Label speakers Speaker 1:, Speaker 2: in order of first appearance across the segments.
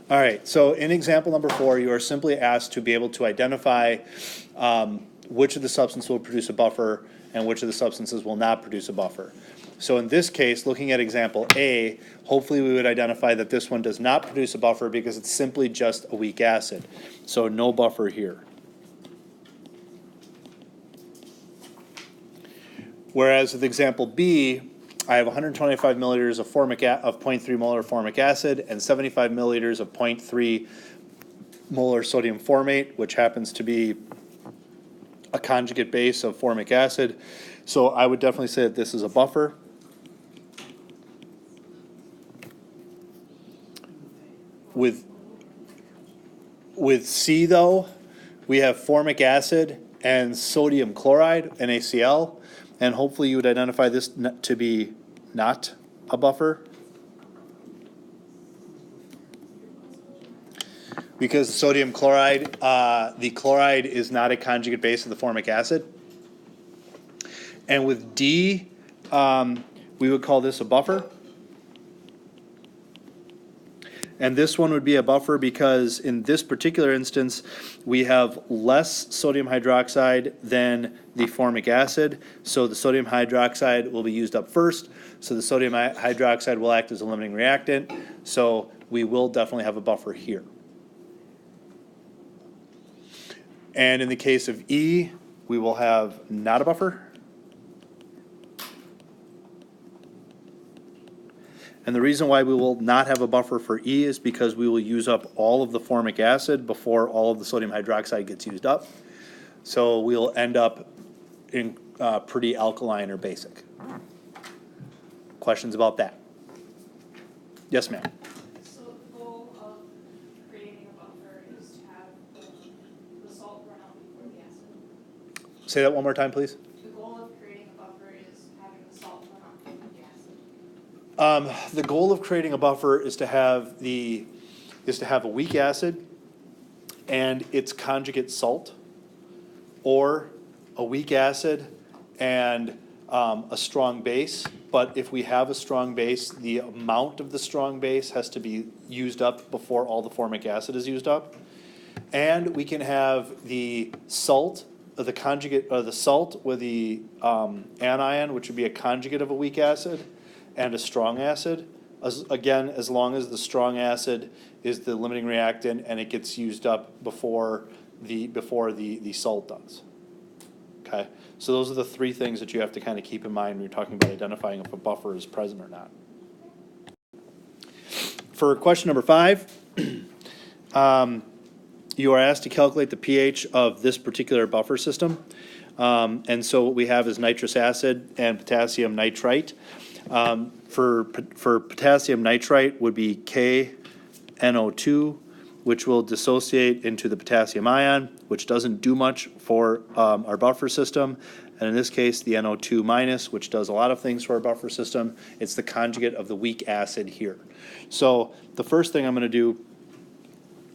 Speaker 1: All right, so in example number 4, you are simply asked to be able to identify which of the substances will produce a buffer and which of the substances will not produce a buffer. So in this case, looking at example A, hopefully we would identify that this one does not produce a buffer because it's simply just a weak acid. So no buffer here. Whereas with example B, I have 125 milliliters of 0.3 molar formic acid and 75 milliliters of 0.3 molar sodium formate, which happens to be a conjugate base of formic acid. So I would definitely say that this is a buffer. With C though, we have formic acid and sodium chloride, NaCl, and hopefully you would identify this to be not a buffer. Because sodium chloride, the chloride is not a conjugate base of the formic acid. And with D, we would call this a buffer. And this one would be a buffer because in this particular instance, we have less sodium hydroxide than the formic acid. So the sodium hydroxide will be used up first. So the sodium hydroxide will act as a limiting reactant. So we will definitely have a buffer here. And in the case of E, we will have not a buffer. And the reason why we will not have a buffer for E is because we will use up all of the formic acid before all of the sodium hydroxide gets used up. So we'll end up in pretty alkaline or basic. Questions about that? Yes, ma'am.
Speaker 2: So the goal of creating a buffer is to have the salt run out before the acid.
Speaker 1: Say that one more time, please.
Speaker 2: The goal of creating a buffer is having the salt run out before the acid.
Speaker 1: The goal of creating a buffer is to have a weak acid and its conjugate salt, or a weak acid and a strong base. But if we have a strong base, the amount of the strong base has to be used up before all the formic acid is used up. And we can have the salt, or the conjugate, or the salt with the anion, which would be a conjugate of a weak acid, and a strong acid. Again, as long as the strong acid is the limiting reactant and it gets used up before the salt does. Okay, so those are the three things that you have to kind of keep in mind when you're talking about identifying if a buffer is present or not. For question number 5, you are asked to calculate the pH of this particular buffer system. And so what we have is nitrous acid and potassium nitrite. For potassium nitrite would be KNO2, which will dissociate into the potassium ion, which doesn't do much for our buffer system. And in this case, the NO2 minus, which does a lot of things for our buffer system. It's the conjugate of the weak acid here. So the first thing I'm going to do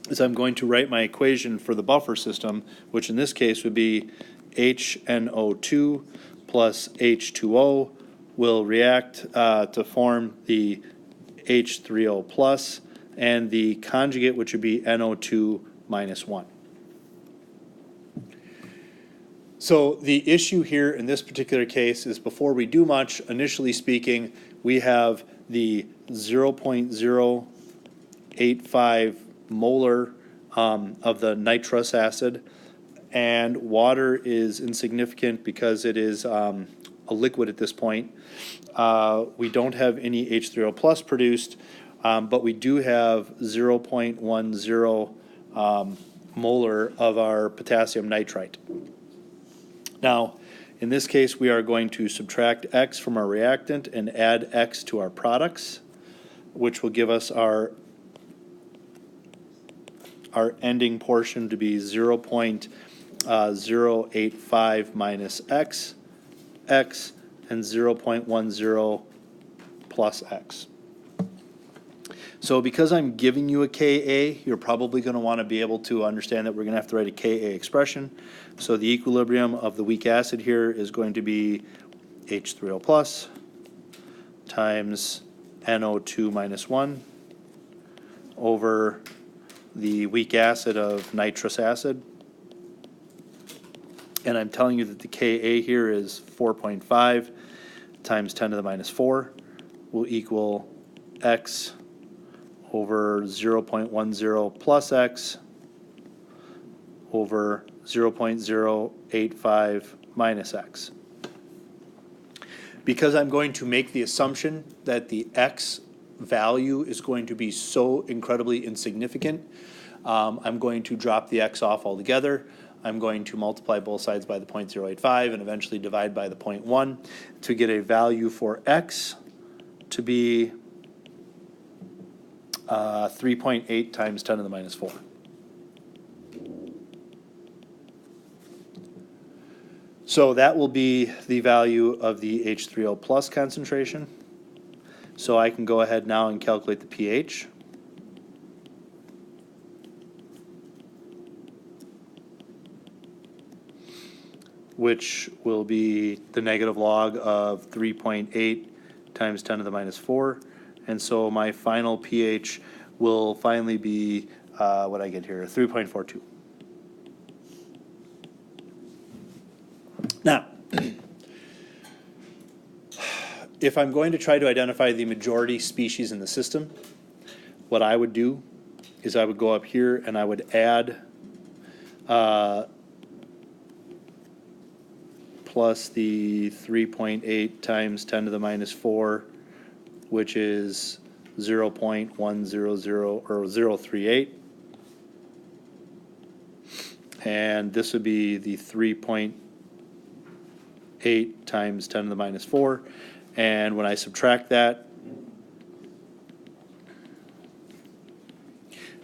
Speaker 1: is I'm going to write my equation for the buffer system, which in this case would be HNO2 plus H2O will react to form the H3O plus, and the conjugate, which would be NO2 minus 1. So the issue here in this particular case is before we do much, initially speaking, we have the 0.085 molar of the nitrous acid, and water is insignificant because it is a liquid at this point. We don't have any H3O plus produced, but we do have 0.10 molar of our potassium nitrite. Now, in this case, we are going to subtract X from our reactant and add X to our products, which will give us our ending portion to be 0.085 minus X, X, and 0.10 plus X. So because I'm giving you a Ka, you're probably going to want to be able to understand that we're going to have to write a Ka expression. So the equilibrium of the weak acid here is going to be H3O plus times NO2 minus 1 over the weak acid of nitrous acid. And I'm telling you that the Ka here is 4.5 times 10 to the minus 4 will equal x over 0.10 plus x over 0.085 minus x. Because I'm going to make the assumption that the x value is going to be so incredibly insignificant, I'm going to drop the x off altogether. I'm going to multiply both sides by the 0.085 and eventually divide by the 0.1 to get a value for x to be 3.8 times 10 to the minus 4. So that will be the value of the H3O plus concentration. So I can go ahead now and calculate the pH. Which will be the negative log of 3.8 times 10 to the minus 4. And so my final pH will finally be, what I get here, 3.42. Now, if I'm going to try to identify the majority species in the system, what I would do is I would go up here and I would add plus the 3.8 times 10 to the minus 4, which is 0.100 or 038. And this would be the 3.8 times 10 to the minus 4. And when I subtract that,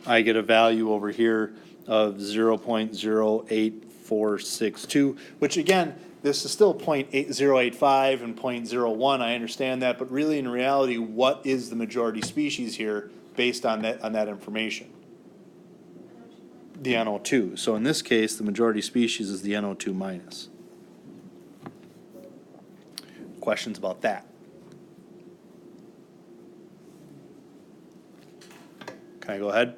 Speaker 1: I get a value over here of 0.08462, which again, this is still 0.8085 and 0.01. I understand that, but really in reality, what is the majority species here based on that information? The NO2. So in this case, the majority species is the NO2 minus. Questions about that? Can I go ahead?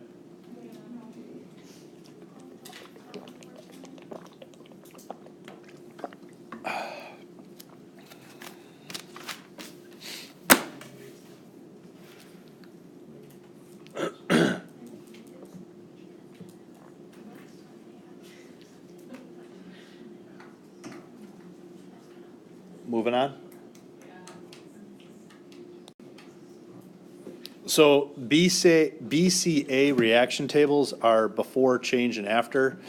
Speaker 1: Moving on. So BCA reaction tables are before, change, and after.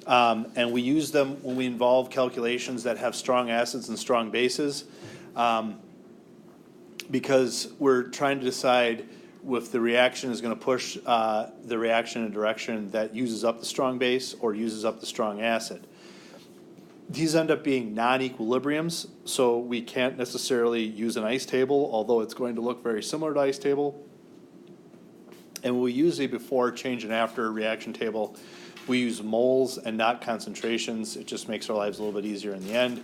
Speaker 1: And we use them when we involve calculations that have strong acids and strong bases. Because we're trying to decide if the reaction is going to push the reaction in a direction that uses up the strong base or uses up the strong acid. These end up being non-equilibriums, so we can't necessarily use an ice table, although it's going to look very similar to ice table. And we use a before, change, and after reaction table. We use moles and not concentrations. It just makes our lives a little bit easier in the end.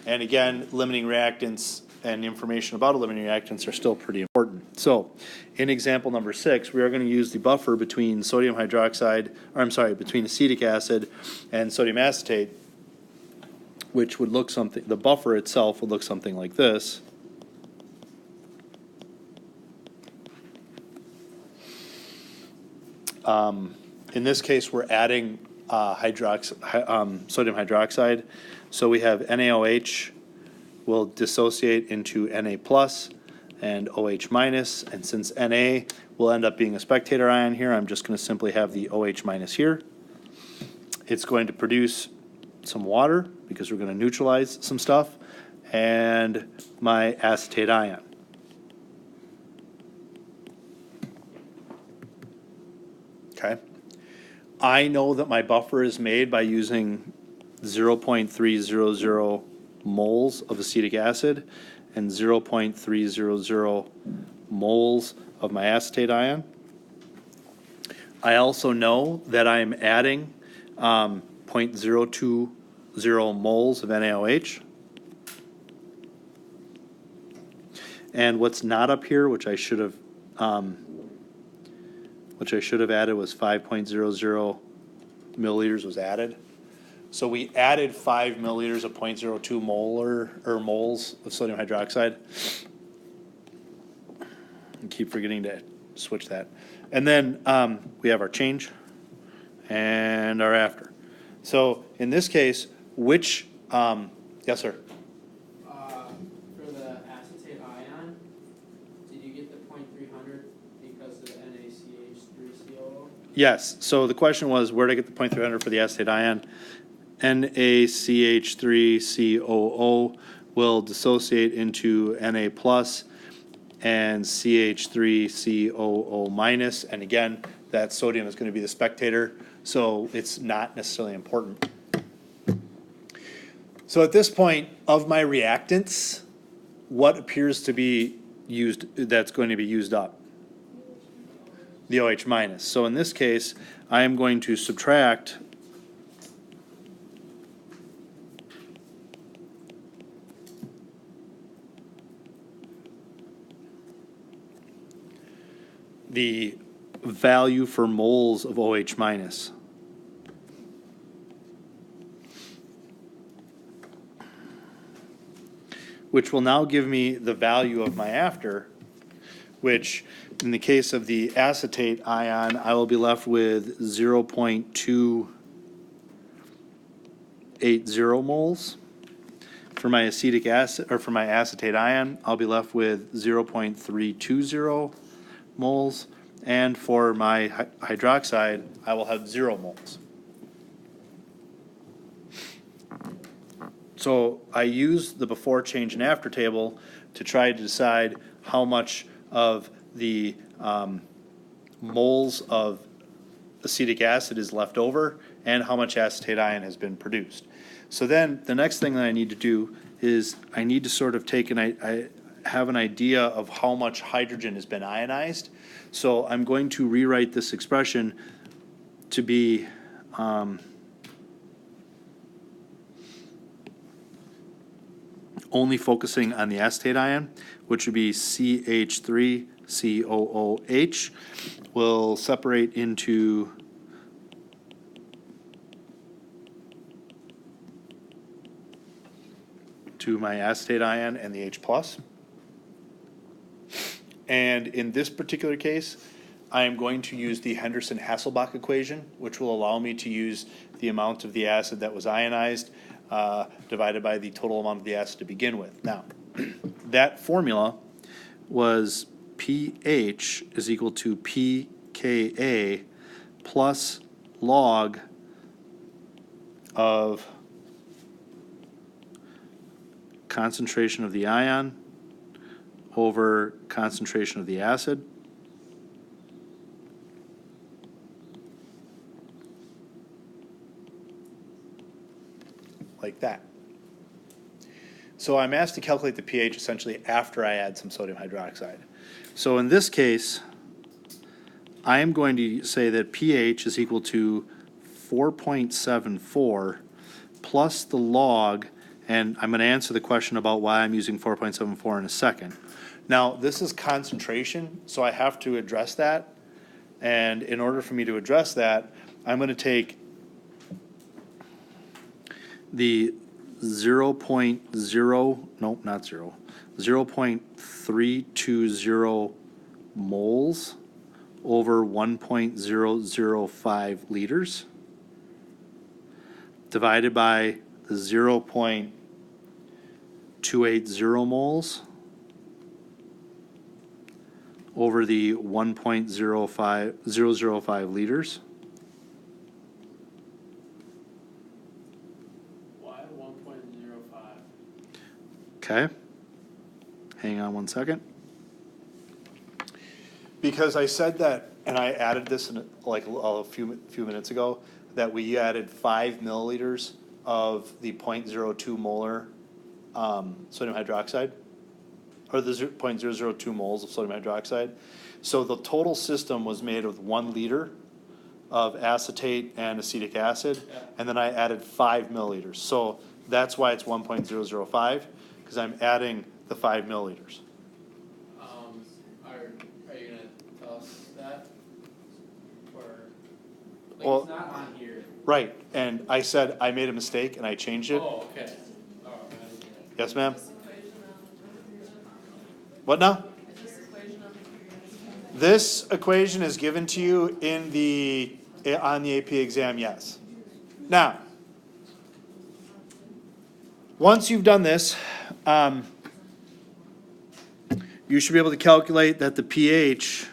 Speaker 1: And again, limiting reactants and information about limiting reactants are still pretty important. So in example number 6, we are going to use the buffer between sodium hydroxide, or I'm sorry, between acetic acid and sodium acetate, which would look something, the buffer itself would look something like this. In this case, we're adding sodium hydroxide. So we have NaOH will dissociate into Na plus and OH minus. And since Na will end up being a spectator ion here, I'm just going to simply have the OH minus here. It's going to produce some water because we're going to neutralize some stuff, and my acetate ion. Okay. I know that my buffer is made by using 0.300 moles of acetic acid and 0.300 moles of my acetate ion. I also know that I'm adding 0.020 moles of NaOH. And what's not up here, which I should have which I should have added was 5.00 milliliters was added. So we added 5 milliliters of 0.02 molar, or moles of sodium hydroxide. I keep forgetting to switch that. And then we have our change and our after. So in this case, which, yes, sir?
Speaker 3: For the acetate ion, did you get the 0.300 because of NaCH3COO?
Speaker 1: Yes, so the question was, where did I get the 0.300 for the acetate ion? NaCH3COO will dissociate into Na plus and CH3COO minus, and again, that sodium is going to be the spectator, so it's not necessarily important. So at this point of my reactants, what appears to be used, that's going to be used up? The OH minus. So in this case, I am going to subtract the value for moles of OH minus. Which will now give me the value of my after, which in the case of the acetate ion, I will be left with 0.280 moles. For my acetic acid, or for my acetate ion, I'll be left with 0.320 moles, and for my hydroxide, I will have 0 moles. So I use the before, change, and after table to try to decide how much of the moles of acetic acid is left over and how much acetate ion has been produced. So then the next thing that I need to do is I need to sort of take I have an idea of how much hydrogen has been ionized. So I'm going to rewrite this expression to be only focusing on the acetate ion, which would be CH3COOH, will separate into my acetate ion and the H plus. And in this particular case, I am going to use the Henderson-Hasselbalch equation, which will allow me to use the amount of the acid that was ionized divided by the total amount of the acid to begin with. Now, that formula was pH is equal to pKa plus log of concentration of the ion over concentration of the acid like that. So I'm asked to calculate the pH essentially after I add some sodium hydroxide. So in this case, I am going to say that pH is equal to 4.74 plus the log, and I'm going to answer the question about why I'm using 4.74 in a second. Now, this is concentration, so I have to address that. And in order for me to address that, I'm going to take the 0.320 moles over 1.005 liters divided by the 0.280 moles over the 1.005 liters.
Speaker 3: Why 1.05?
Speaker 1: Okay. Hang on one second. Because I said that, and I added this in like a few minutes ago, that we added 5 milliliters of the 0.02 molar sodium hydroxide, or the 0.002 moles of sodium hydroxide. So the total system was made of 1 liter of acetate and acetic acid, and then I added 5 milliliters. So that's why it's 1.005, because I'm adding the 5 milliliters.
Speaker 3: Are you gonna tell us that? Like,
Speaker 1: Well-
Speaker 3: it's not on here.
Speaker 1: Right, and I said I made a mistake and I changed it.
Speaker 3: Oh, okay. Oh, I didn't get
Speaker 1: Yes, ma'am?
Speaker 2: This equation of
Speaker 1: What now?
Speaker 2: this equation of
Speaker 1: This equation is given to you in on the AP exam, yes. Now, once you've done this, you should be able to calculate that the pH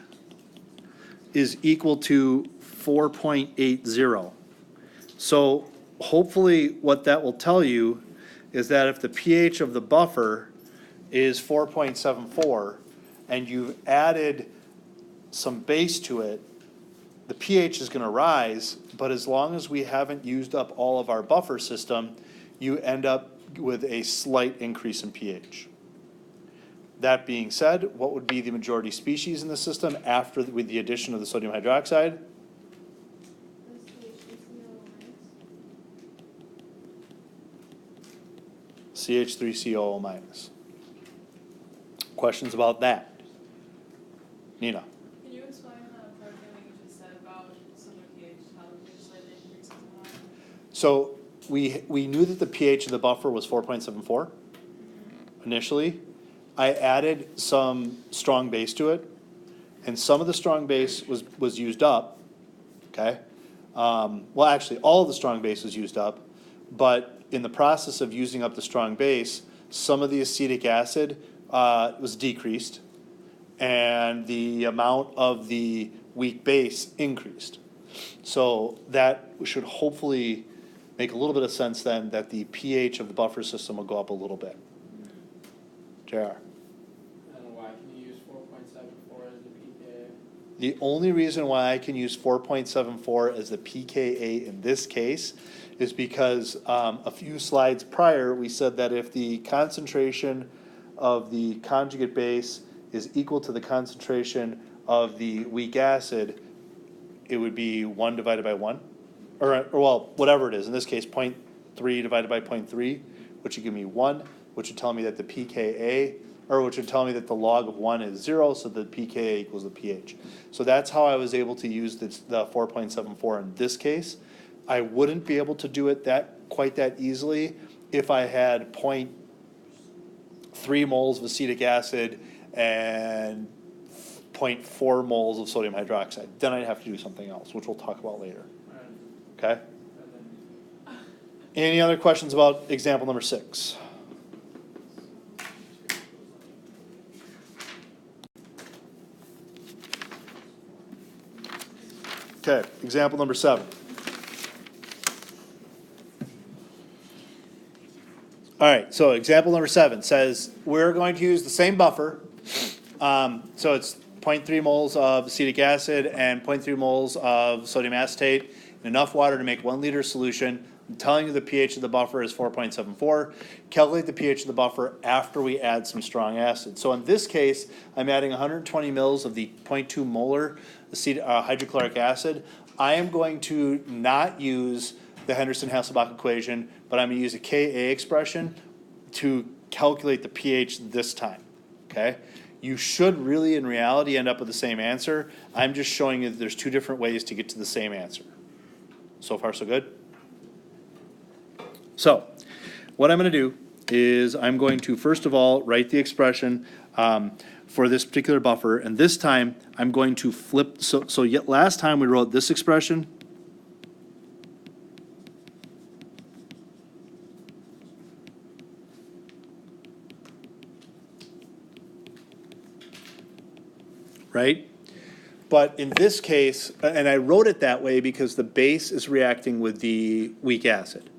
Speaker 1: is equal to 4.80. So hopefully what that will tell you is that if the pH of the buffer is 4.74 and you've added some base to it, the pH is gonna rise, but as long as we haven't used up all of our buffer system, you end up with a slight increase in pH. That being said, what would be the majority species in the system after, with the addition of the sodium hydroxide? CH3COO minus. Questions about that? Nina?
Speaker 2: Can you explain the part that you just said about some of the pH, how the pH slightly increases in water?
Speaker 1: So we knew that the pH of the buffer was 4.74 initially. I added some strong base to it, and some of the strong base was used up, okay? Well, actually, all of the strong base was used up, but in the process of using up the strong base, some of the acetic acid was decreased, and the amount of the weak base increased. So that should hopefully make a little bit of sense then that the pH of the buffer system will go up a little bit. JR?
Speaker 3: I don't know why, can you use 4.74 as the pKa?
Speaker 1: The only reason why I can use 4.74 as the pKa in this case is because a few slides prior, we said that if the concentration of the conjugate base is equal to the concentration of the weak acid, it would be 1 divided by 1. Or well, whatever it is, in this case, 0.3 divided by 0.3, which would give me 1, which would tell me that the pKa, or which would tell me that the log of 1 is 0, so the pKa equals the pH. So that's how I was able to use the 4.74 in this case. I wouldn't be able to do it quite that easily if I had 0.3 moles of acetic acid and 0.4 moles of sodium hydroxide. Then I'd have to do something else, which we'll talk about later. Okay? Any other questions about example number 6? Okay, example number 7. All right, so example number 7 says we're going to use the same buffer. So it's 0.3 moles of acetic acid and 0.3 moles of sodium acetate in enough water to make 1 liter solution. I'm telling you the pH of the buffer is 4.74. Calculate the pH of the buffer after we add some strong acid. So in this case, I'm adding 120 mils of the 0.2 molar hydrochloric acid. I am going to not use the Henderson-Hasselbalch equation, but I'm going to use a Ka expression to calculate the pH this time, okay? You should really, in reality, end up with the same answer. I'm just showing you that there's 2 different ways to get to the same answer. So far, so good? So, what I'm going to do is I'm going to, first of all, write the expression for this particular buffer, and this time I'm going to flip, so yet last time we wrote this expression, right? But in this case, and I wrote it that way because the base is reacting with the weak acid.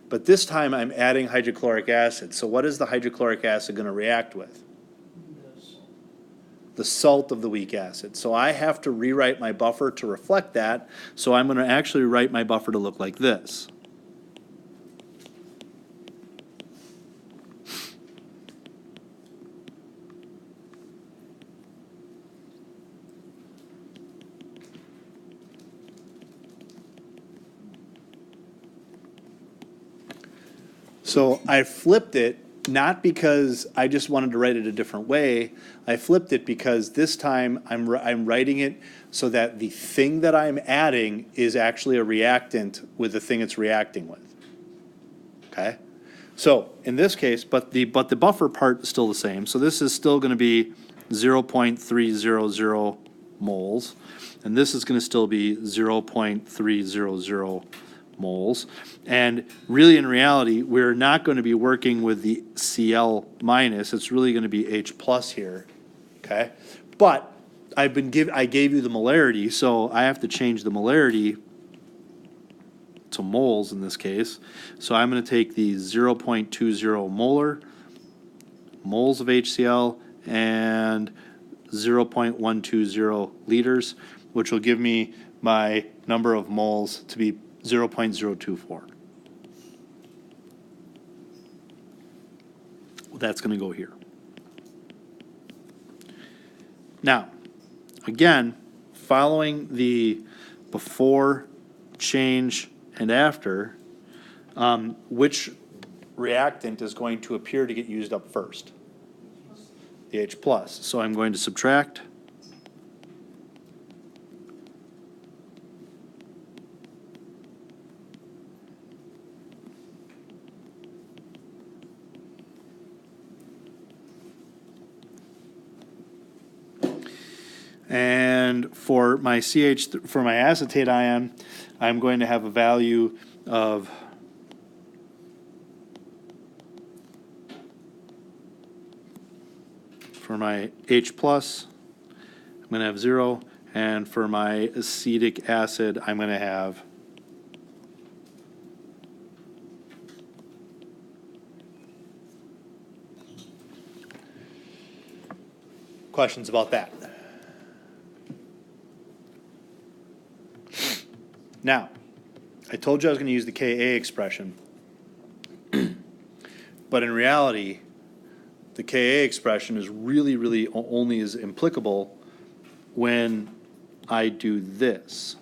Speaker 1: But this time I'm adding hydrochloric acid. So what is the hydrochloric acid going to react with? The salt of the weak acid. So I have to rewrite my buffer to reflect that. So I'm going to actually write my buffer to look like this. So I flipped it not because I just wanted to write it a different way. I flipped it because this time I'm writing it so that the thing that I'm adding is actually a reactant with the thing it's reacting with. Okay? So in this case, but the buffer part is still the same. So this is still going to be 0.300 moles, and this is going to still be 0.300 moles. And really, in reality, we're not going to be working with the Cl minus. It's really going to be H plus here. Okay, but I gave you the molarity, so I have to change the molarity to moles in this case. So I'm going to take the 0.20 moles of HCl and 0.120 liters, which will give me my number of moles to be 0.024. That's going to go here. Now, again, following the before, change, and after, which reactant is going to appear to get used up first? The H plus. So I'm going to subtract. And for my for my acetate ion, I'm going to have a value of for my H plus, I'm going to have 0, and for my acetic acid, I'm going to have questions about that. Now, I told you I was going to use the Ka expression, but in reality, the Ka expression is really only is applicable when I do this.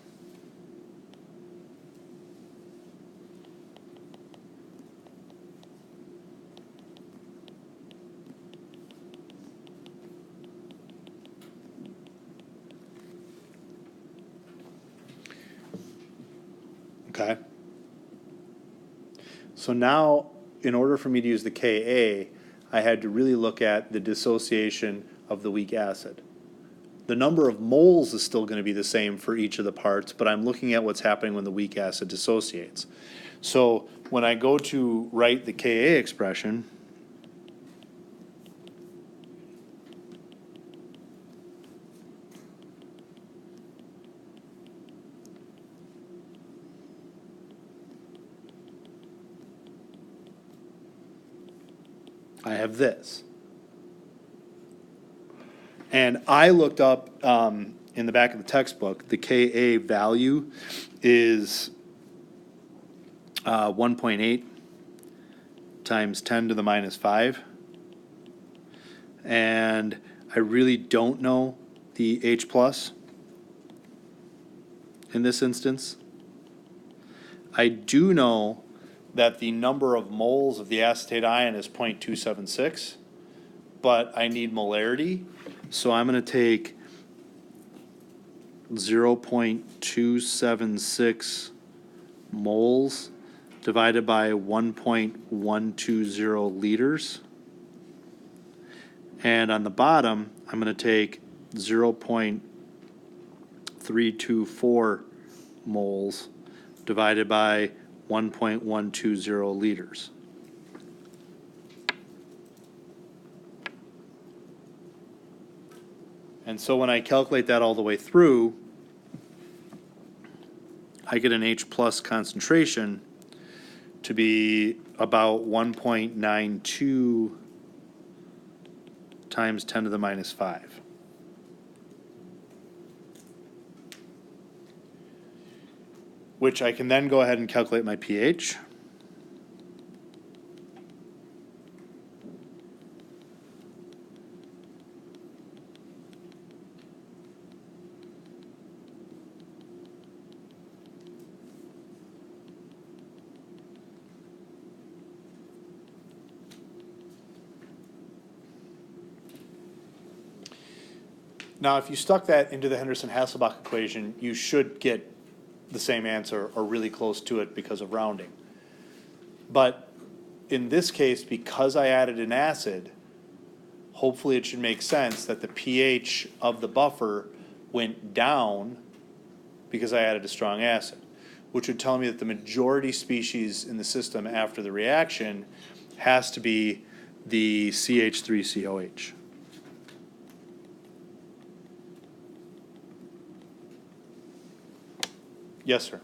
Speaker 1: Okay. So now, in order for me to use the Ka, I had to really look at the dissociation of the weak acid. The number of moles is still going to be the same for each of the parts, but I'm looking at what's happening when the weak acid dissociates. So when I go to write the Ka expression, I have this. And I looked up in the back of the textbook, the Ka value is 1.8 times 10 to the minus 5. And I really don't know the H plus in this instance. I do know that the number of moles of the acetate ion is 0.276, but I need molarity, so I'm going to take 0.276 moles divided by 1.120 liters, and on the bottom I'm going to take 0.324 moles divided by 1.120 liters. And so when I calculate that all the way through, I get an H plus concentration to be about 1.92 times 10 to the minus 5. Which I can then go ahead and calculate my pH. Now, if you stuck that into the Henderson-Hasselbalch equation, you should get the same answer or really close to it because of rounding. But in this case, because I added an acid, hopefully it should make sense that the pH of the buffer went down because I added a strong acid, which would tell me that the majority species in the system after the reaction has to be the CH3COH. Yes, sir.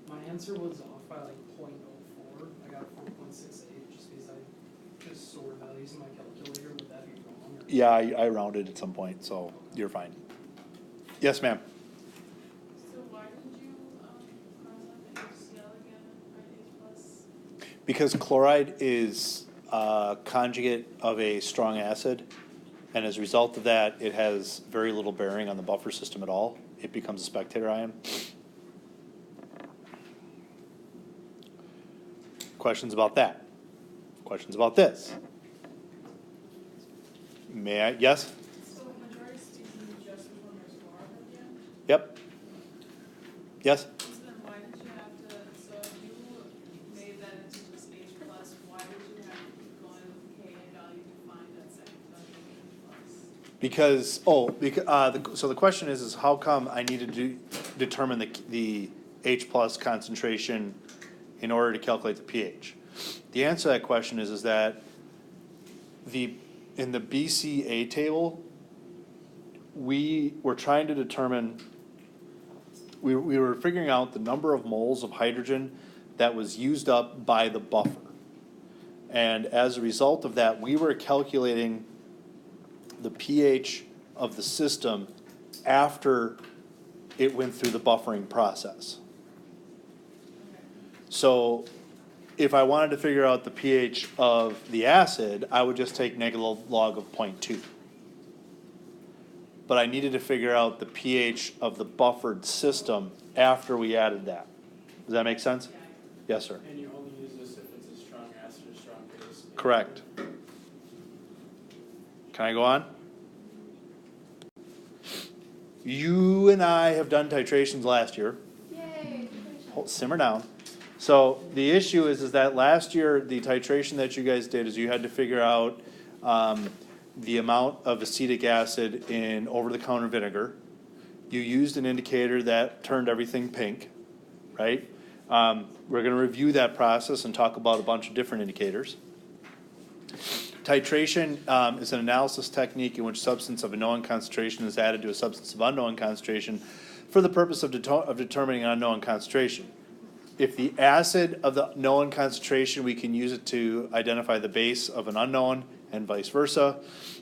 Speaker 4: My answer was off by like 0.04. I got 4.68 just because I just stored values in my calculator. Would that be wrong? Or?
Speaker 1: Yeah, I rounded at some point, so you're fine. Yes, ma'am.
Speaker 2: So why did you, cross out the HCl again at H plus?
Speaker 1: Because chloride is a conjugate of a strong acid, and as a result of that, it has very little bearing on the buffer system at all. It becomes a spectator ion. Questions about that? Questions about this? May I? Yes?
Speaker 2: So majority species just when there's more of it, yeah?
Speaker 1: Yep. Yes?
Speaker 2: So then why did you have to, so if you made that into just H plus, why did you have to keep going with the Ka value to find that second value of H plus?
Speaker 1: So the question is how come I needed to determine the H plus concentration in order to calculate the pH? The answer to that question is that in the BCA table, we were trying to determine, we were figuring out the number of moles of hydrogen that was used up by the buffer. And as a result of that, we were calculating the pH of the system after it went through the buffering process. So if I wanted to figure out the pH of the acid, I would just take negative log of 0.2. But I needed to figure out the pH of the buffered system after we added that. Does that make sense? Yes, sir.
Speaker 3: And you only use this if it's a strong acid or strong base?
Speaker 1: Correct. Can I go on? You and I have done titrations last year.
Speaker 2: Yay!
Speaker 1: Simmer down. So the issue is that last year, the titration that you guys did is you had to figure out the amount of acetic acid in over-the-counter vinegar. You used an indicator that turned everything pink, right? We're going to review that process and talk about a bunch of different indicators. Titration is an analysis technique in which substance of a known concentration is added to a substance of unknown concentration for the purpose of determining an unknown concentration. If the acid of the known concentration, we can use it to identify the base of an unknown and vice versa.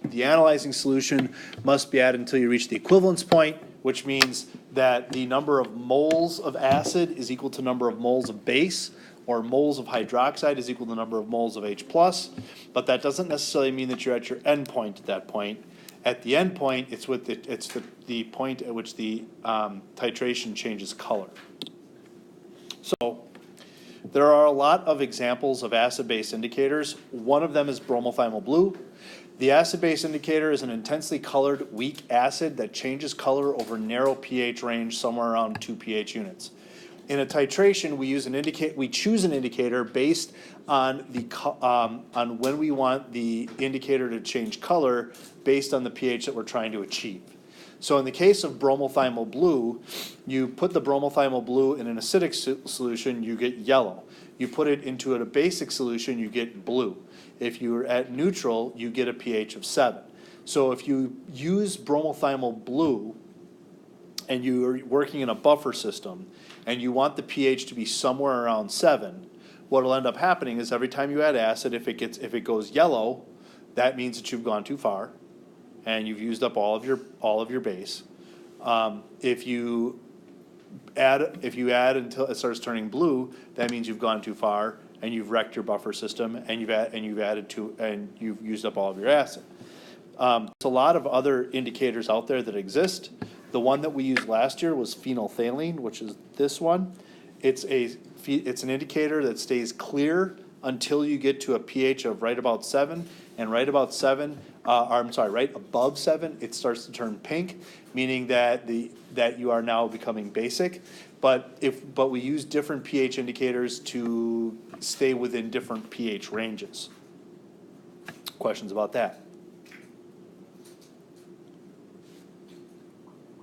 Speaker 1: The analyzing solution must be added until you reach the equivalence point, which means that the number of moles of acid is equal to number of moles of base, or moles of hydroxide is equal to the number of moles of H plus, but that doesn't necessarily mean that you're at your end point at that point. At the end point, it's the point at which the titration changes color. So there are a lot of examples of acid-base indicators. One of them is bromothiamyl blue. The acid-base indicator is an intensely colored weak acid that changes color over narrow pH range, somewhere around 2 pH units. In a titration, we choose an indicator based on on when we want the indicator to change color based on the pH that we're trying to achieve. So in the case of bromothiamyl blue, you put the bromothiamyl blue in an acidic solution, you get yellow. You put it into a basic solution, you get blue. If you're at neutral, you get a pH of 7. So if you use bromothiamyl blue and you're working in a buffer system and you want the pH to be somewhere around 7, what will end up happening is every time you add acid, if it goes yellow, that means that you've gone too far and you've used up all of your base. If you add until it starts turning blue, that means you've gone too far and you've wrecked your buffer system and you've used up all of your acid. There's a lot of other indicators out there that exist. The one that we used last year was phenolphthalein, which is this one. It's an indicator that stays clear until you get to a pH of right about 7, and right about 7, right above 7, it starts to turn pink, meaning that you are now becoming basic. But we use different pH indicators to stay within different pH ranges. Questions about that?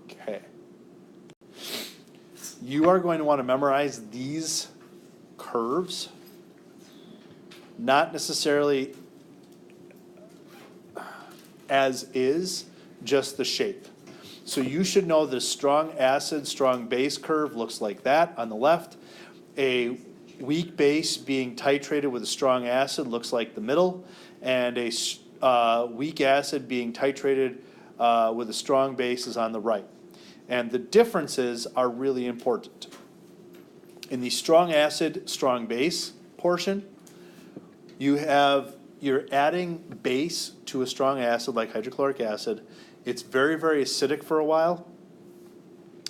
Speaker 1: Okay. You are going to want to memorize these curves, not necessarily as is, just the shape. So you should know the strong acid, strong base curve looks like that on the left. A weak base being titrated with a strong acid looks like the middle, and a weak acid being titrated with a strong base is on the right. And the differences are really important. In the strong acid, strong base portion, you're adding base to a strong acid like hydrochloric acid. It's very, very acidic for a while,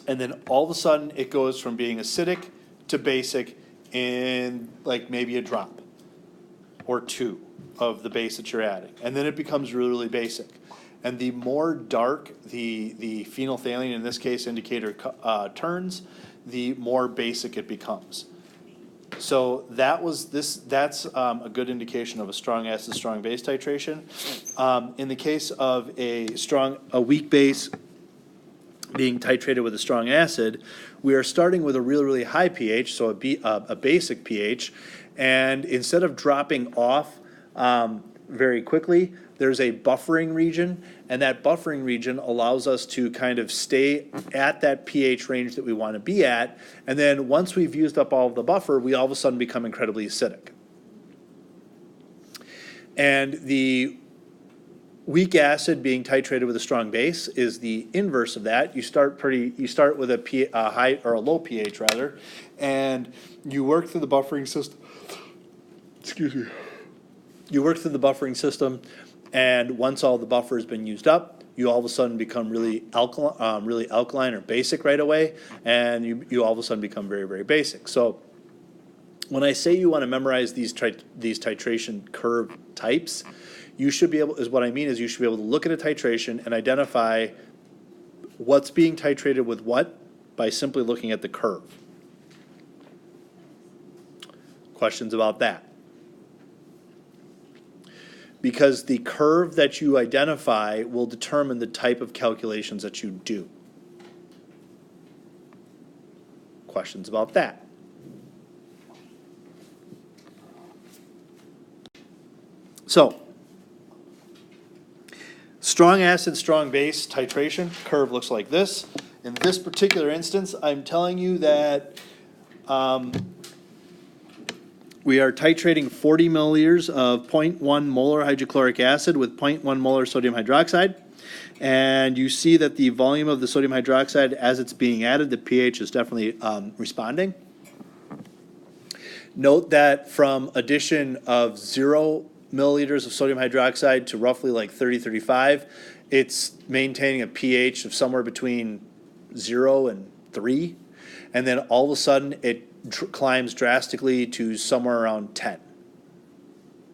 Speaker 1: and then all of a sudden it goes from being acidic to basic in like maybe a drop or two of the base that you're adding, and then it becomes really, really basic. And the more dark the phenolphthalein, in this case indicator, turns, the more basic it becomes. So that's a good indication of a strong acid, strong base titration. In the case of a weak base being titrated with a strong acid, we are starting with a really, really high pH, so a basic pH, and instead of dropping off very quickly, there's a buffering region, and that buffering region allows us to kind of stay at that pH range that we want to be at, and then once we've used up all of the buffer, we all of a sudden become incredibly acidic. And the weak acid being titrated with a strong base is the inverse of that. You start with a high or a low pH rather, and you work through the buffering system. Excuse me. You work through the buffering system, and once all the buffer has been used up, you all of a sudden become really alkaline or basic right away, and you all of a sudden become very, very basic. So when I say you want to memorize these titration curve types, you should be able, what I mean is you should be able to look at a titration and identify what's being titrated with what by simply looking at the curve. Questions about that? Because the curve that you identify will determine the type of calculations that you do. Questions about that? So, strong acid, strong base titration curve looks like this. In this particular instance, I'm telling you that we are titrating 40 milliliters of 0.1 molar hydrochloric acid with 0.1 molar sodium hydroxide. And you see that the volume of the sodium hydroxide, as it's being added, the pH is definitely responding. Note that from addition of 0 milliliters of sodium hydroxide to roughly like 30-35, it's maintaining a pH of somewhere between 0 and 3. And then all of a sudden it climbs drastically to somewhere around 10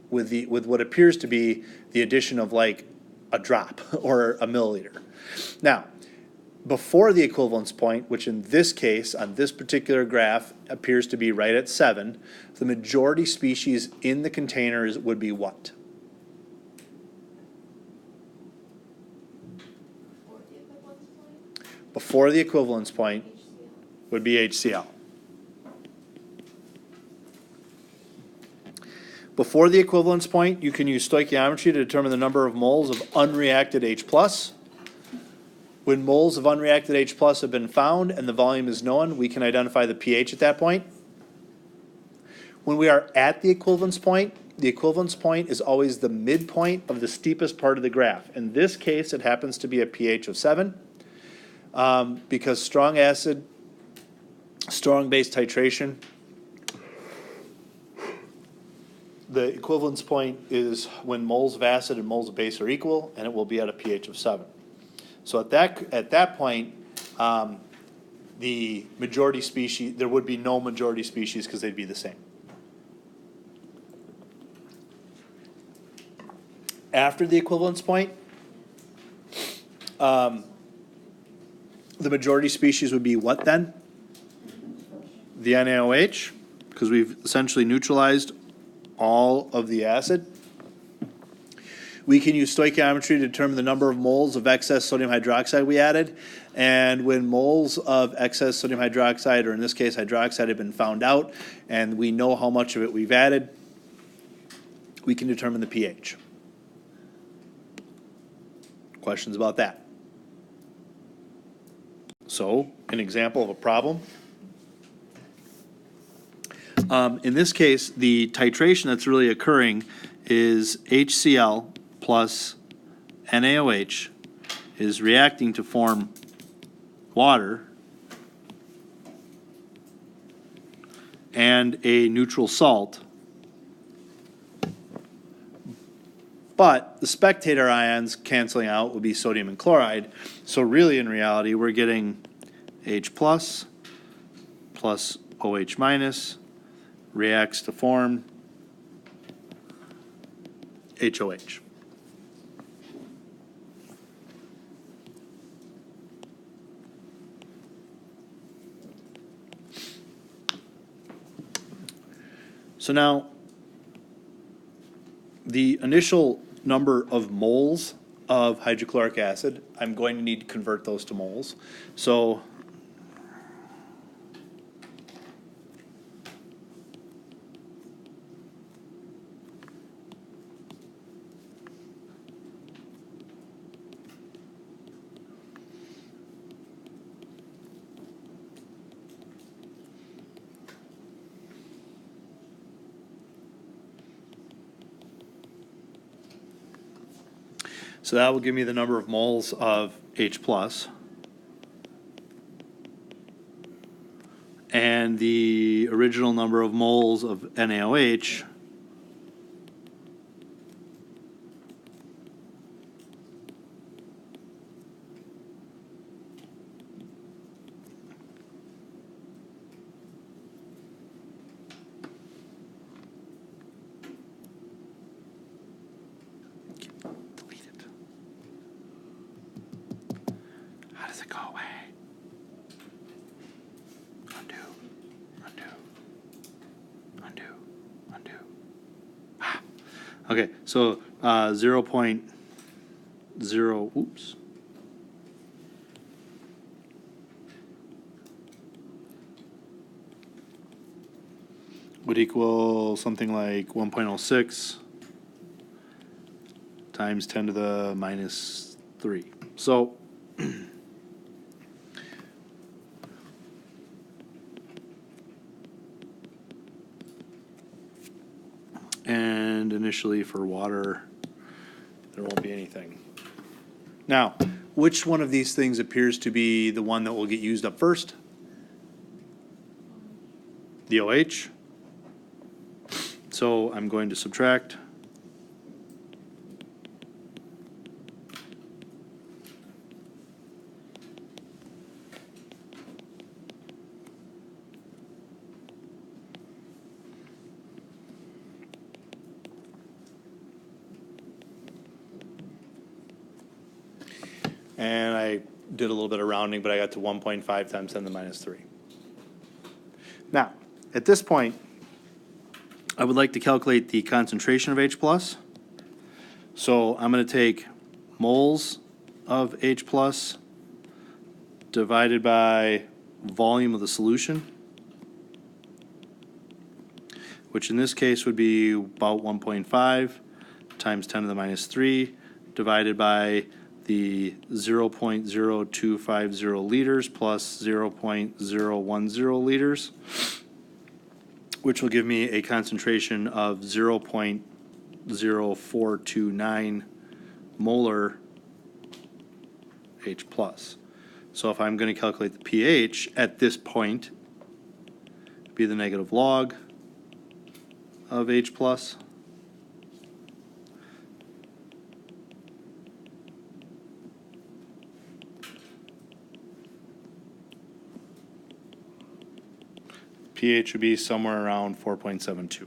Speaker 1: with what appears to be the addition of like a drop or a milliliter. Now, before the equivalence point, which in this case, on this particular graph, appears to be right at 7, the majority species in the containers would be what? Before the equivalence point would be HCl. Before the equivalence point, you can use stoichiometry to determine the number of moles of unreacted H+. When moles of unreacted H+ have been found and the volume is known, we can identify the pH at that point. When we are at the equivalence point is always the midpoint of the steepest part of the graph. In this case, it happens to be a pH of 7 because strong acid, strong base titration, the equivalence point is when moles of acid and moles of base are equal, and it will be at a pH of 7. So at that point, the majority species, there would be no majority species because they'd be the same. after the equivalence point, the majority species would be what then? The NaOH, because we've essentially neutralized all of the acid. We can use stoichiometry to determine the number of moles of excess sodium hydroxide we added. And when moles of excess sodium hydroxide, or in this case hydroxide, have been found out, and we know how much of it we've added, we can determine the pH. Questions about that? So, an example of a problem. In this case, the titration that's really occurring is HCl plus NaOH is reacting to form water and a neutral salt. But the spectator ions canceling out would be sodium and chloride. So really, in reality, we're getting H plus OH minus reacts to form HOH. So now, the initial number of moles of hydrochloric acid, I'm going to need to convert those to moles. So So that will give me the number of moles of H plus. And the original number of moles of NaOH delete it. How does it go away? Undo, undo, undo, undo. Ah. Okay, so 0.0, oops. Would equal something like 1.06 times 10 to the minus 3. So and initially for water, there won't be anything. Now, which one of these things appears to be the one that will get used up first? The OH. So I'm going to subtract. And I did a little bit of rounding, but I got to 1.5 times 10 to the minus 3. Now, at this point, I would like to calculate the concentration of H plus. So I'm going to take moles of H plus divided by volume of the solution, which in this case would be about 1.5 times 10 to the minus 3 divided by the 0.0250 liters plus 0.010 liters, which will give me a concentration of 0.0429 molar H plus. So if I'm going to calculate the pH at this point, it'd be the negative log of H plus. pH would be somewhere around 4.72.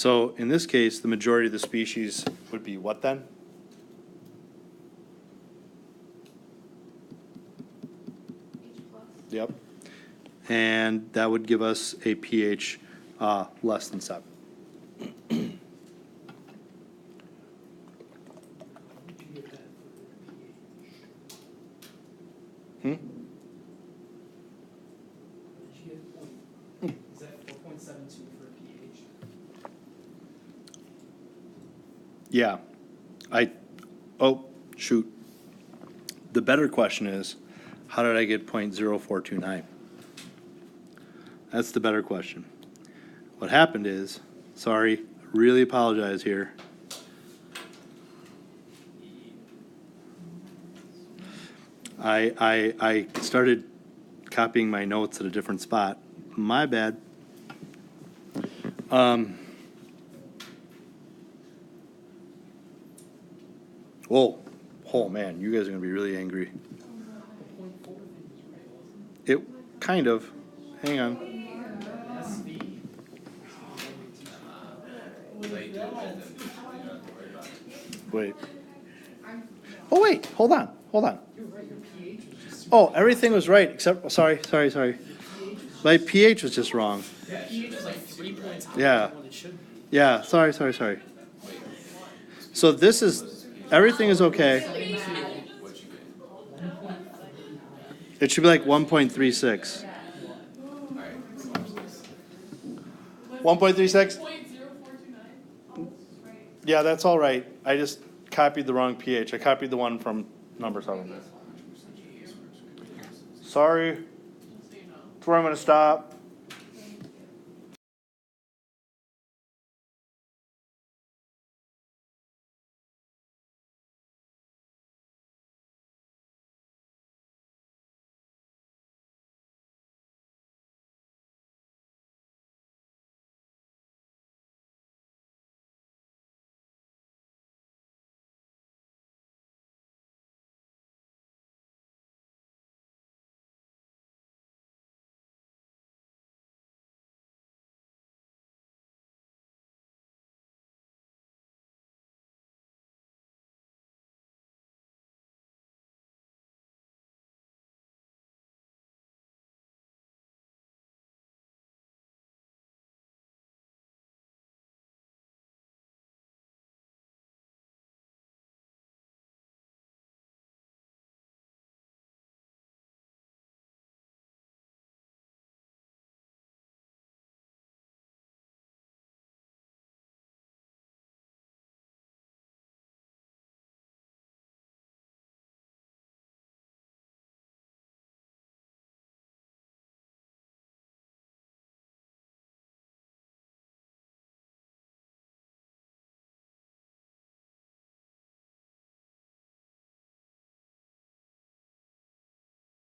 Speaker 1: So in this case, the majority of the species would be what then?
Speaker 2: H plus.
Speaker 1: Yep. And that would give us a pH less than 7.
Speaker 4: How did you get that for pH?
Speaker 1: Hmm?
Speaker 4: What did you get point? Is that 4.72 for pH?
Speaker 1: Yeah. Oh, shoot. The better question is, how did I get 0.0429? That's the better question. What happened is, sorry, really apologize here. I started copying my notes at a different spot. My bad. Whoa, oh man, you guys are gonna be really angry.
Speaker 4: The 0.4 thing was right, wasn't it?
Speaker 1: It kind of. Hang on.
Speaker 4: SV.
Speaker 1: Wait. Oh wait, hold on.
Speaker 4: You're right, your pH was just.
Speaker 1: Oh, everything was right except sorry.
Speaker 4: pH was
Speaker 1: My pH was just wrong.
Speaker 4: Yeah, pH is like 3 points higher
Speaker 1: Yeah.
Speaker 4: than what it should be.
Speaker 1: Yeah, sorry. So this is everything is okay. It should be like 1.36. 1.36?
Speaker 2: 0.0429. Right.
Speaker 1: Yeah, that's all right. I just copied the wrong pH. I copied the one from number 7. Sorry.
Speaker 2: Just so you know.
Speaker 1: That's where I'm gonna stop.